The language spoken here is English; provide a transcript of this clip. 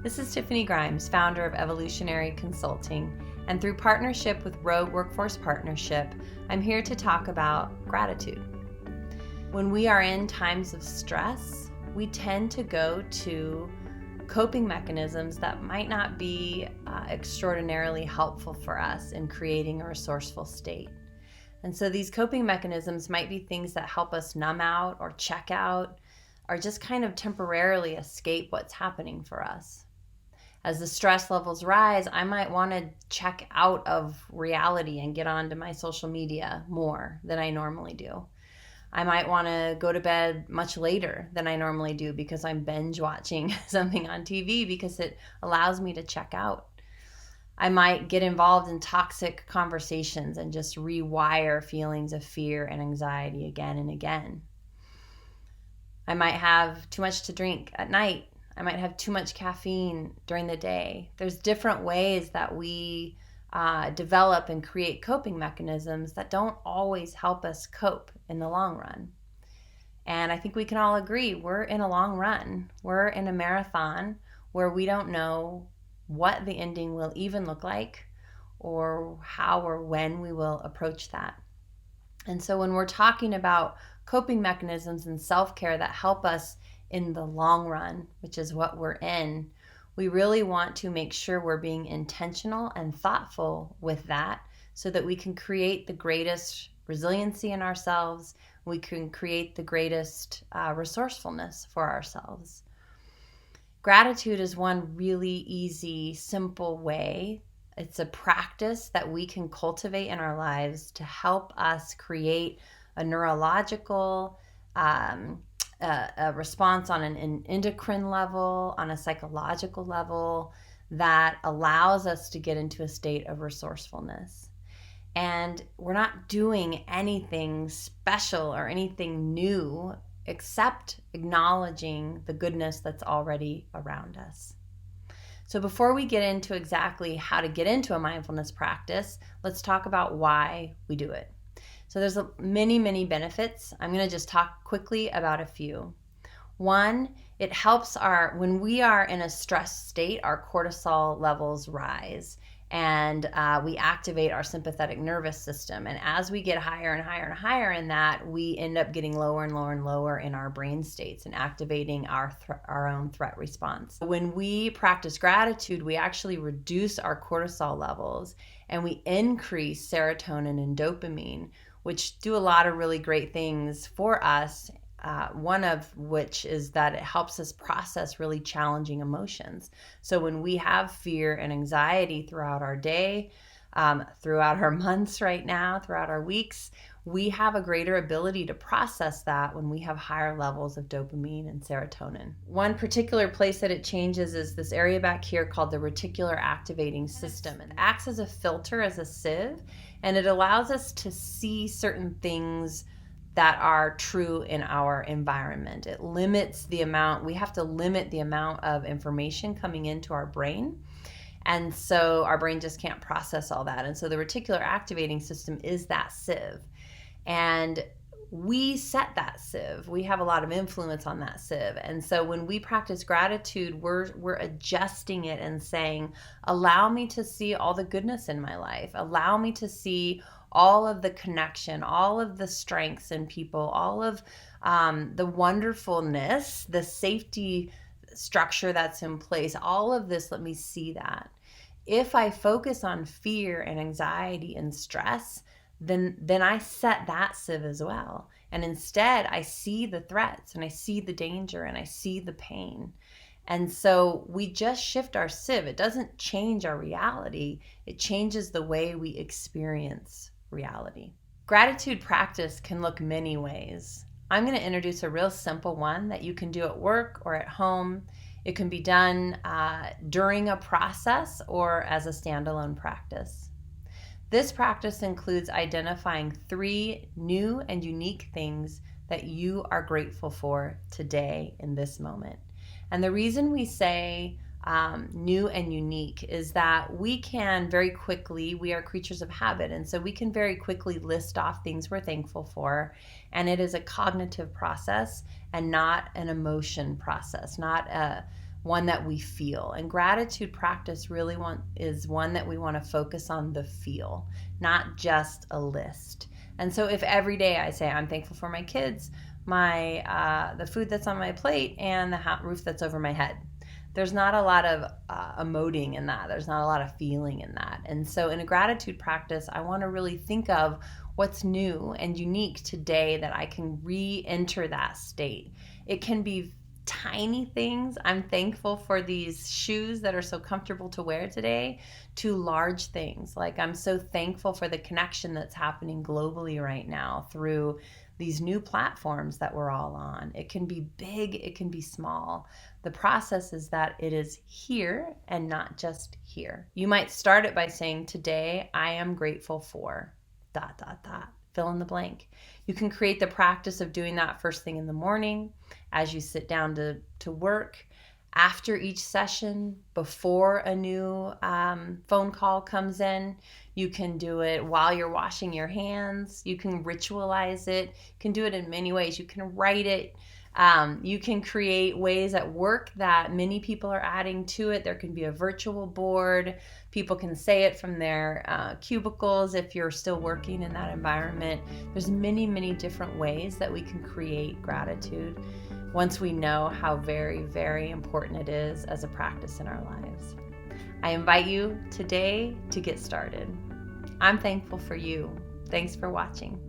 This is Tiffany Grimes, founder of Evolutionary Consulting, and through partnership with Rogue Workforce Partnership, I'm here to talk about gratitude. When we are in times of stress, we tend to go to coping mechanisms that might not be extraordinarily helpful for us in creating a resourceful state. And so these coping mechanisms might be things that help us numb out or check out, or just kind of temporarily escape what's happening for us. As the stress levels rise, I might want to check out of reality and get onto my social media more than I normally do. I might want to go to bed much later than I normally do because I'm binge watching something on TV because it allows me to check out. I might get involved in toxic conversations and just rewire feelings of fear and anxiety again and again. I might have too much to drink at night. I might have too much caffeine during the day. There's different ways that we develop and create coping mechanisms that don't always help us cope in the long run. And I think we can all agree we're in a long run. We're in a marathon where we don't know what the ending will even look like or how or when we will approach that. And so when we're talking about coping mechanisms and self-care that help us in the long run, which is what we're in, we really want to make sure we're being intentional and thoughtful with that so that we can create the greatest resiliency in ourselves. We can create the greatest resourcefulness for ourselves. Gratitude is one really easy, simple way. It's a practice that we can cultivate in our lives to help us create a neurological a response on an endocrine level, on a psychological level that allows us to get into a state of resourcefulness. And we're not doing anything special or anything new except acknowledging the goodness that's already around us. So before we get into exactly how to get into a mindfulness practice, let's talk about why we do it. So there's many benefits. I'm going to just talk quickly about a few. One, it helps when we are in a stress state, our cortisol levels rise and we activate our sympathetic nervous system. And as we get higher and higher and higher in that, we end up getting lower and lower and lower in our brain states and activating our own threat response. When we practice gratitude, we actually reduce our cortisol levels and we increase serotonin and dopamine, which do a lot of really great things for us. One of which is that it helps us process really challenging emotions. So when we have fear and anxiety throughout our day, throughout our months right now, throughout our weeks, we have a greater ability to process that when we have higher levels of dopamine and serotonin. One particular place that it changes is this area back here called the reticular activating system. It acts as a filter, as a sieve, and it allows us to see certain things that are true in our environment. It limits the amount, we have to limit the amount of information coming into our brain. And so our brain just can't process all that. And so the reticular activating system is that sieve. And we set that sieve. We have a lot of influence on that sieve. And so when we practice gratitude, we're adjusting it and saying, allow me to see all the goodness in my life. Allow me to see all of the connection, all of the strengths in people, all of the wonderfulness, the safety structure that's in place, all of this, let me see that. If I focus on fear and anxiety and stress, then I set that sieve as well. And instead, I see the threats and I see the danger and I see the pain. And so we just shift our sieve. It doesn't change our reality. It changes the way we experience reality. Gratitude practice can look many ways. I'm going to introduce a real simple one that you can do at work or at home. It can be done during a process or as a standalone practice. This practice includes identifying 3 new and unique things that you are grateful for today in this moment. And the reason we say new and unique is that we can very quickly, we are creatures of habit, and so we can very quickly list off things we're thankful for, and it is a cognitive process and not an emotion process, not one that we feel. And gratitude practice really is one that we want to focus on the feel, not just a list. And so if every day I say I'm thankful for my kids, the food that's on my plate, and the roof that's over my head, there's not a lot of emoting in that. There's not a lot of feeling in that. And so in a gratitude practice, I want to really think of what's new and unique today that I can re-enter that state. It can be tiny things. I'm thankful for these shoes that are so comfortable to wear today, to large things. Like I'm so thankful for the connection that's happening globally right now through these new platforms that we're all on. It can be big, it can be small. The process is that it is here and not just here. You might start it by saying, today I am grateful for ... Fill in the blank. You can create the practice of doing that first thing in the morning, as you sit down to work, after each session, before a new phone call comes in. You can do it while you're washing your hands. You can ritualize it. You can do it in many ways. You can write it. You can create ways at work that many people are adding to it. There can be a virtual board. People can say it from their cubicles if you're still working in that environment. There's many, many different ways that we can create gratitude once we know how very, very important it is as a practice in our lives. I invite you today to get started. I'm thankful for you. Thanks for watching.